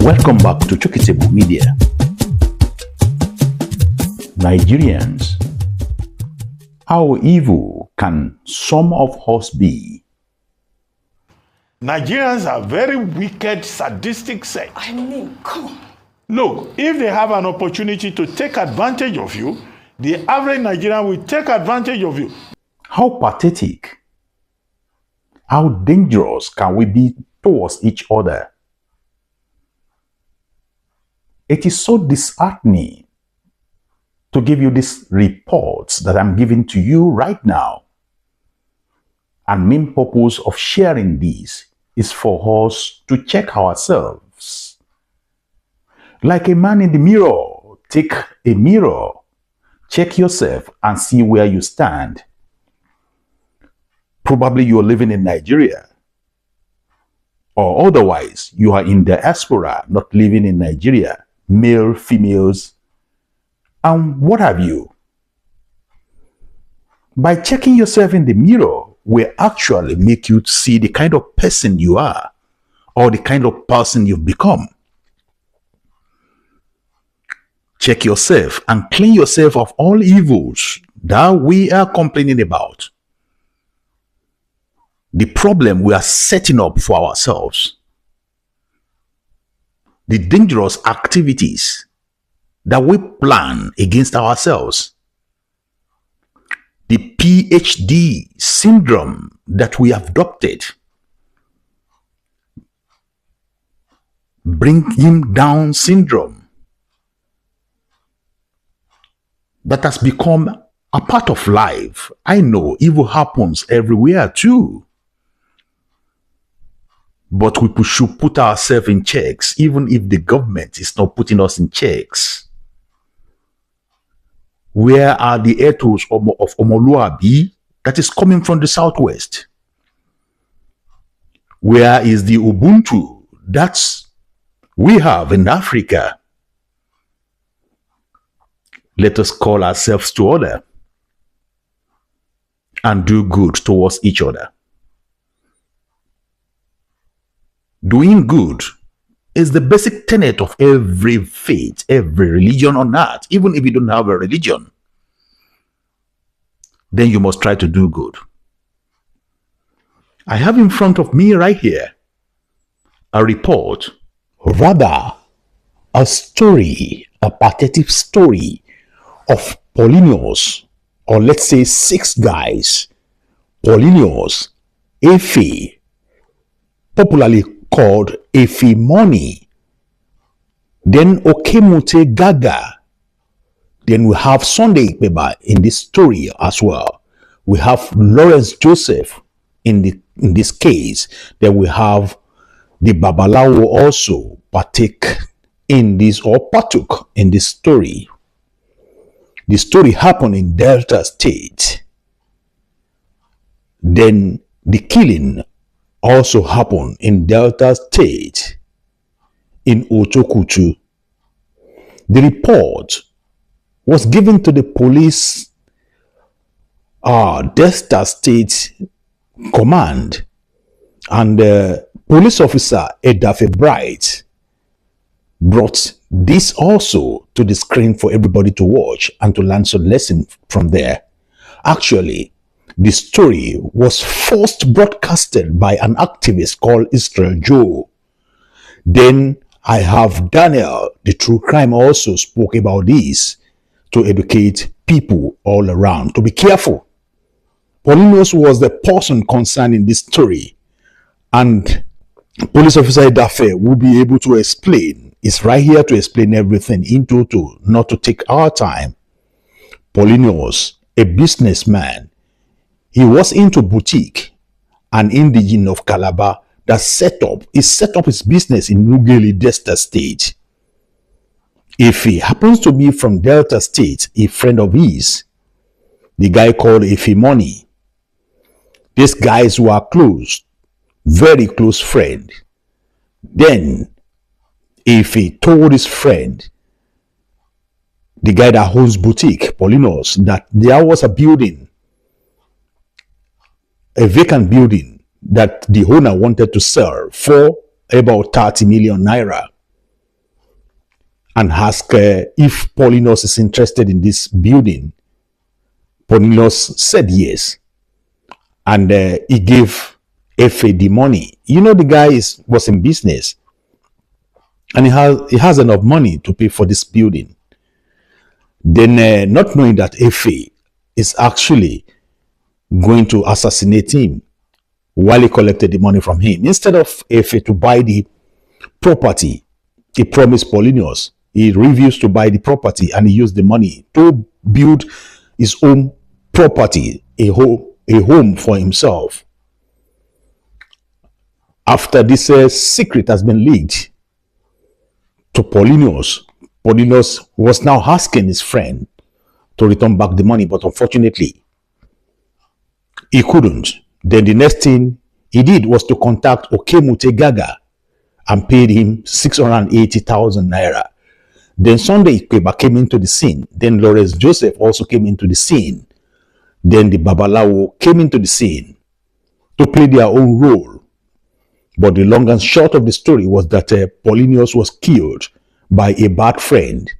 Welcome back to Okemute Media. Nigerians, how evil can some of us be? Nigerians are very wicked, sadistic set. I mean, come on. Look, if they have an opportunity to take advantage of you, the average Nigerian will take advantage of you. How pathetic, how dangerous can we be towards each other? It is so disheartening to give you these reports that I'm giving to you right now. And main purpose of sharing this is for us to check ourselves. Like a man in the mirror, take a mirror, check yourself and see where you stand. Probably you're living in Nigeria. Or otherwise, you are in diaspora, not living in Nigeria. Male, females, and what have you. By checking yourself in the mirror will actually make you see the kind of person you are or the kind of person you've become. Check yourself and clean yourself of all evils that we are complaining about. The problem we are setting up for ourselves. The dangerous activities that we plan against ourselves. The PhD syndrome that we have adopted. Bring him down syndrome. That has become a part of life. I know evil happens everywhere too. But we should put ourselves in checks, even if the government is not putting us in checks. Where are the ethos of Omoluabi that is coming from the southwest? Where is the Ubuntu that we have in Africa? Let us call ourselves to order and do good towards each other. Doing good is the basic tenet of every faith, every religion on earth. Even if you don't have a religion, then you must try to do good. I have in front of me right here a report, rather a story, a pathetic story of Paulinous, or let's say 6 guys, Paulinous, Efe, popularly called Efe Money, then Okemute Gaga, then we have Sunday Ipeba in this story as well. We have Lawrence Joseph in this case. Then we have the Babalawo also partake in this or partook in this story. The story happened in Delta State. Then the killing also happened in Delta State, in Otokutu. The report was given to the police Delta State Command, and police officer Edafe Bright brought this also to the screen for everybody to watch and to learn some lesson from there. Actually, the story was first broadcasted by an activist called Israel Joe. Then I have Daniel, the true crime, also spoke about this to educate people all around to be careful. Paulinous was the person concerned in this story, and police officer Edafe will be able to explain. It's right here to explain everything in total, not to take our time. Paulinous, a businessman, he was into boutique, an indigenous of Calabar that set up his business in Nugeli, Delta State. If he happens to be from Delta State, a friend of his, the guy called Efe Money. These guys were close, very close friend. Then Efe told his friend, the guy that owns boutique, Paulinous, that there was a building, a vacant building that the owner wanted to sell for about 30 million naira. and asked if Paulinous is interested in this building. Paulinous said yes, and he gave Efe the money. You know, the guy was in business, and he has enough money to pay for this building. Then, not knowing that Efe is actually going to assassinate him while he collected the money from him, instead of Efe to buy the property, he promised Paulinous. He refused to buy the property, and he used the money to build his own property, a home for himself. After this secret has been leaked to Paulinous, Paulinous was now asking his friend to return back the money, but unfortunately, he couldn't. Then the next thing he did was to contact Okemute Gaga and paid him 680,000 naira. Then Sunday Ipeba came into the scene. Then Lawrence Joseph also came into the scene. Then the Babalawo came into the scene to play their own role. But the long and short of the story was that Paulinous was killed by a bad friend.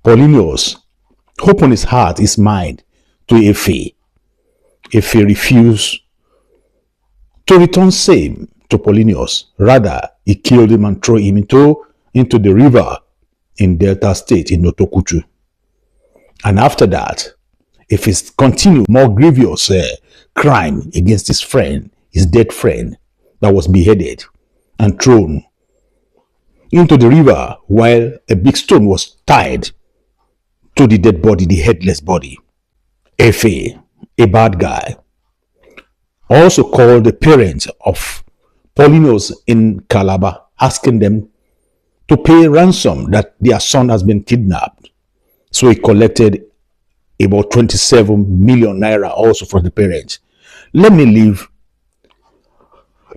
Paulinous opened his heart, his mind to Efe. Efe refused to return same to Paulinous. Rather, he killed him and threw him into the river in Delta State in Otokutu. And after that, Efe continued more grievous crime against his friend, his dead friend, that was beheaded and thrown into the river while a big stone was tied to the dead body, the headless body. Efe, a bad guy, also called the parents of Paulinous in Calabar, asking them to pay ransom that their son has been kidnapped. So he collected about 27 million naira also from the parents. Let me leave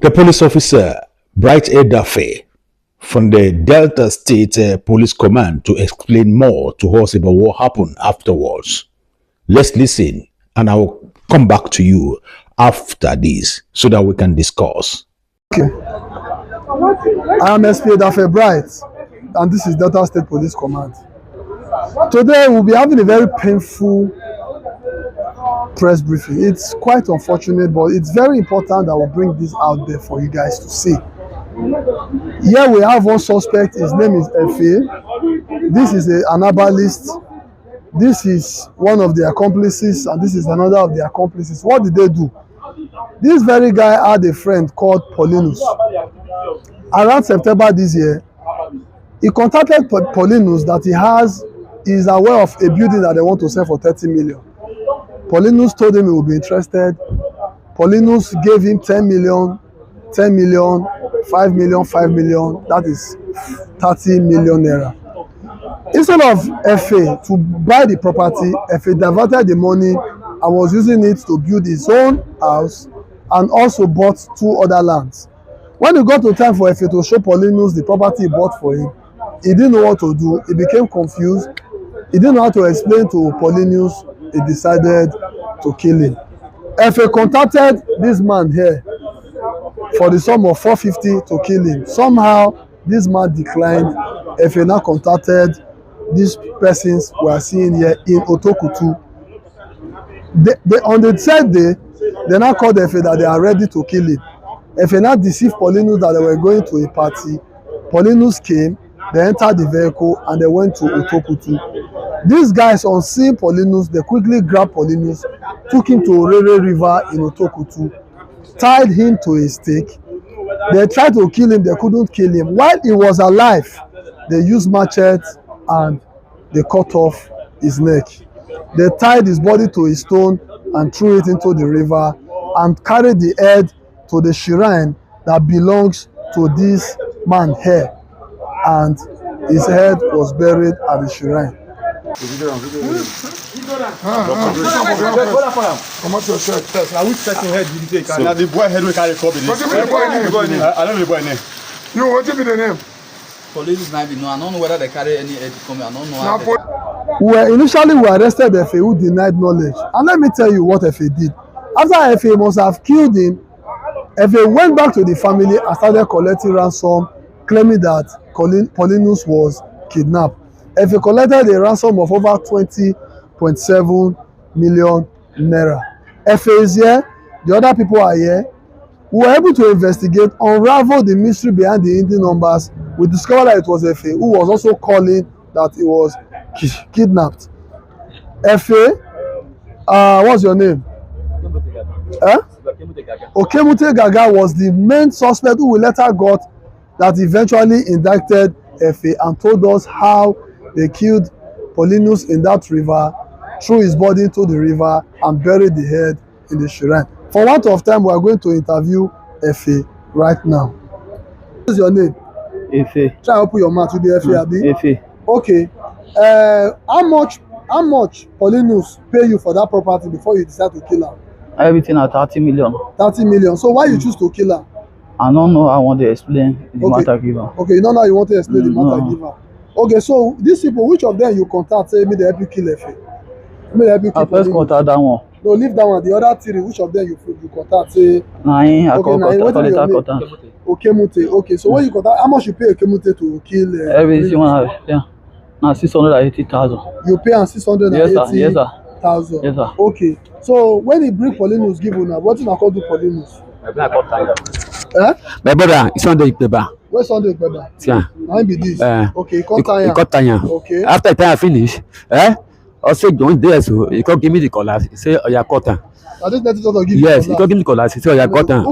the police officer, Bright Edafe, from the Delta State Police Command to explain more to us about what happened afterwards. Let's listen, and I will come back to you after this so that we can discuss. Okay. I am SP Edafe Bright, and this is Delta State Police Command. Today we'll be having a very painful press briefing. It's quite unfortunate, but it's very important that we bring this out there for you guys to see. Here we have one suspect. His name is Efe. This is an herbalist. This is one of the accomplices, and this is another of the accomplices. What did they do? This very guy had a friend called Paulinous. Around September this year, he contacted Paulinous that he is aware of a building that they want to sell for 30 million. Paulinous told him he would be interested. Paulinous gave him 10 million, 10 million, 5 million, 5 million. That is 30 million naira. Instead of Efe to buy the property, Efe diverted the money and was using it to build his own house and also bought 2 other lands. When it got to time for Efe to show Paulinous the property he bought for him, he didn't know what to do. He became confused. He didn't know how to explain to Paulinous. He decided to kill him. Efe contacted this man here for the sum of 450 to kill him. Somehow, this man declined. Efe now contacted these persons we are seeing here in Otokutu. On the third day, they now called Efe that they are ready to kill him. Efe now deceived Paulinous that they were going to a party. Paulinous came, they entered the vehicle, and they went to Otokutu. These guys, on seeing Paulinous, they quickly grabbed Paulinous, took him to Orere River in Otokutu, tied him to a stake. They tried to kill him, they couldn't kill him. While he was alive, they used machetes and they cut off his neck. They tied his body to a stone and threw it into the river and carried the head to the shrine that belongs to this man here. And his head was buried at the shrine. Come on to your shirt. Now which person head did you take? Now the boy head will carry copy. What's the boy name? I don't know the boy name. You, what be the name? Police might be no. I don't know whether they carry any head come. I don't know. Well, initially we arrested Efe, who denied knowledge. And let me tell you what Efe did. After Efe must have killed him, Efe went back to the family and started collecting ransom, claiming that Paulinous was kidnapped. Efe collected a ransom of over 20.7 million naira. Efe is here, the other people are here. We were able to investigate, unravel the mystery behind the Indian numbers. We discovered that it was Efe who was also calling that he was kidnapped. Efe, what's your name? Okemute Gaga was the main suspect who we later got that eventually indicted Efe and told us how they killed Paulinous in that river, threw his body into the river and buried the head in the shrine. For want of time, we are going to interview Efe right now. What is your name? Efe. Try to open your mouth to be Efe, Abi. Efe. Okay. How much Paulinous pay you for that property before you decide to kill her? Everything at 30 million. 30 million. So why you choose to kill her? I don't know. I want to explain the matter giver. Okay, you don't know how you want to explain the matter giver. Okay, so these people, which of them you contact say me they help you kill Efe? Me they help you kill. I first contact that one. No, leave that one. The other three, which of them you contact say? Nine. I Okay, contact. Okemute. Okay, so when you contact, how much you pay Okemute to kill? Everything yeah. Now 680,000. You pay am 680,000. Yes, sir. Yes, sir. Okay, so when he bring Paulinous give una, what you call do Paulinous? My brother, it's Sunday Ipeba. Where Sunday Ipeba? Yeah. How be this? Okay, He cut tire. Okay. After time I finish, also don't there so he come give me the colors. He say, "Oh, you cut am." I just let it give Yes, he come give me the colors. He say, "Oh, you cut am."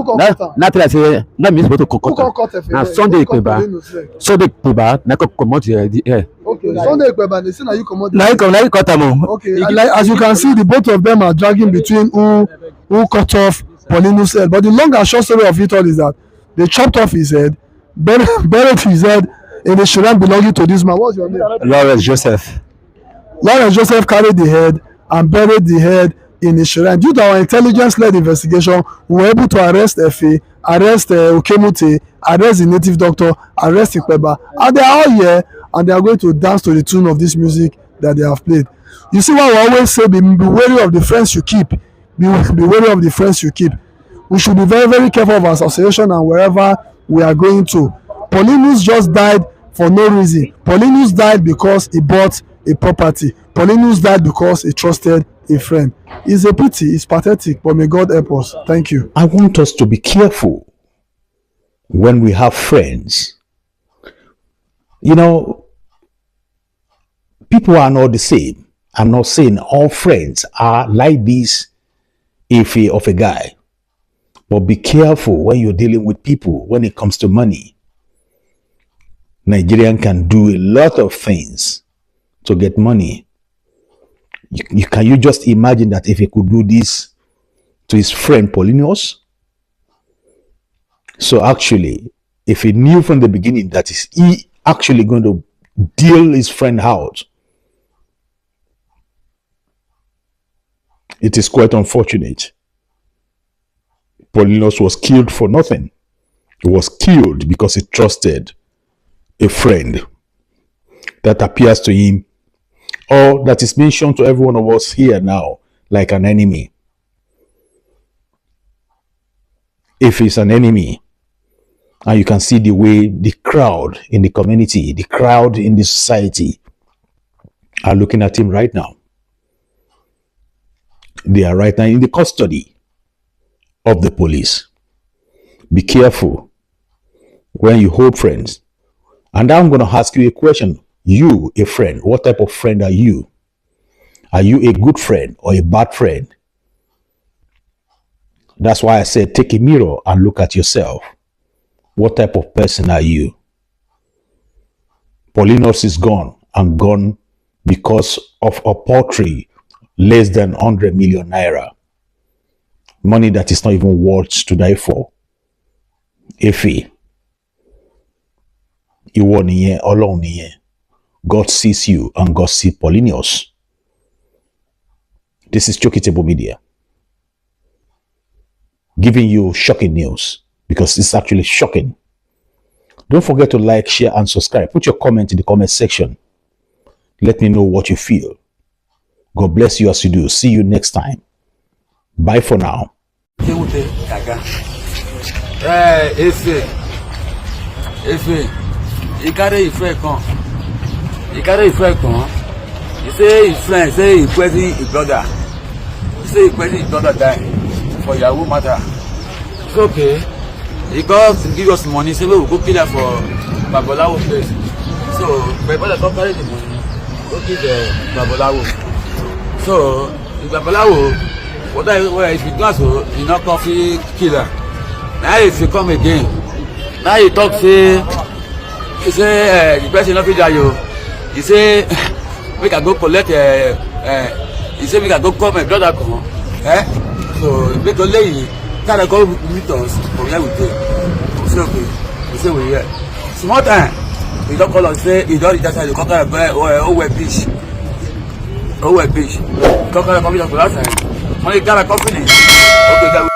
Not I say, not me supposed to cut am. Now Sunday Ipeba. Sunday Ipeba, na come out here. Okay, Sunday Ipeba, they say na you comot. Na you cut am. Okay, and like, as you can see, the both of them are dragging between who cut off Paulinous' head. But the long and short story of it all is that they chopped off his head, buried his head in the shrine belonging to this man. What's your name? Lawrence Joseph. Lawrence Joseph carried the head and buried the head in the shrine. Due to our intelligence-led investigation, we were able to arrest Efe, arrest Okemute, arrest the native doctor, arrest Ipeba. And they are all here, and they are going to dance to the tune of this music that they have played. You see why we always say, be wary of the friends you keep. Be wary of the friends you keep. We should be very, very careful of our association and wherever we are going to. Paulinous just died for no reason. Paulinous died because he bought a property. Paulinous died because he trusted a friend. It's a pity, it's pathetic, but may God help us. Thank you. I want us to be careful when we have friends. You know, people are not the same. I'm not saying all friends are like this Efe of a guy. But be careful when you're dealing with people when it comes to money. Nigerian can do a lot of things to get money. Can you just imagine that if he could do this to his friend Paulinous? So actually, if he knew from the beginning that he actually going to deal his friend out, it is quite unfortunate. Paulinous was killed for nothing. He was killed because he trusted a friend that appears to him, or that is mentioned to every one of us here now, like an enemy. If it's an enemy, and you can see the way the crowd in the community, the crowd in the society are looking at him right now. They are right now in the custody of the police. Be careful when you hold friends. And I'm going to ask you a question. You, a friend, what type of friend are you? Are you a good friend or a bad friend? That's why I said take a mirror and look at yourself. What type of person are you? Paulinous is gone, and gone because of a paltry less than 100 million naira. Money that is not even worth to die for. Efe, ìwọ nìyẹn, Ọlọ́run nìyẹn. God sees you and God sees Paulinous. This is Okemute Media, giving you shocking news because it's actually shocking. Don't forget to like, share, and subscribe. Put your comment in the comment section. Let me know what you feel. God bless you as you do. See you next time. Bye for now. Okemute Gaga. Efe, he carry Ife come. He carry his friend come. He say his friend say he question his brother. He say he question his brother die for Yahoo matter. It's okay. He go give us money. Say we will go kill her for Babolawo place. So my brother come carry the money. Go kill the Babolawo. So the Babolawo, whether if he do so, he not coffee killer. Now if he come again, now he talk say he say the person not fit die yo. He say we can go collect he say we can go call my brother come. So we go lay kind of go meet us from where we dey. We say okay. We say we here. Small time he don call us say he don reach that side. He come carry Owe beach. Owe beach. He come carry computer for that side. When he carry company, okay,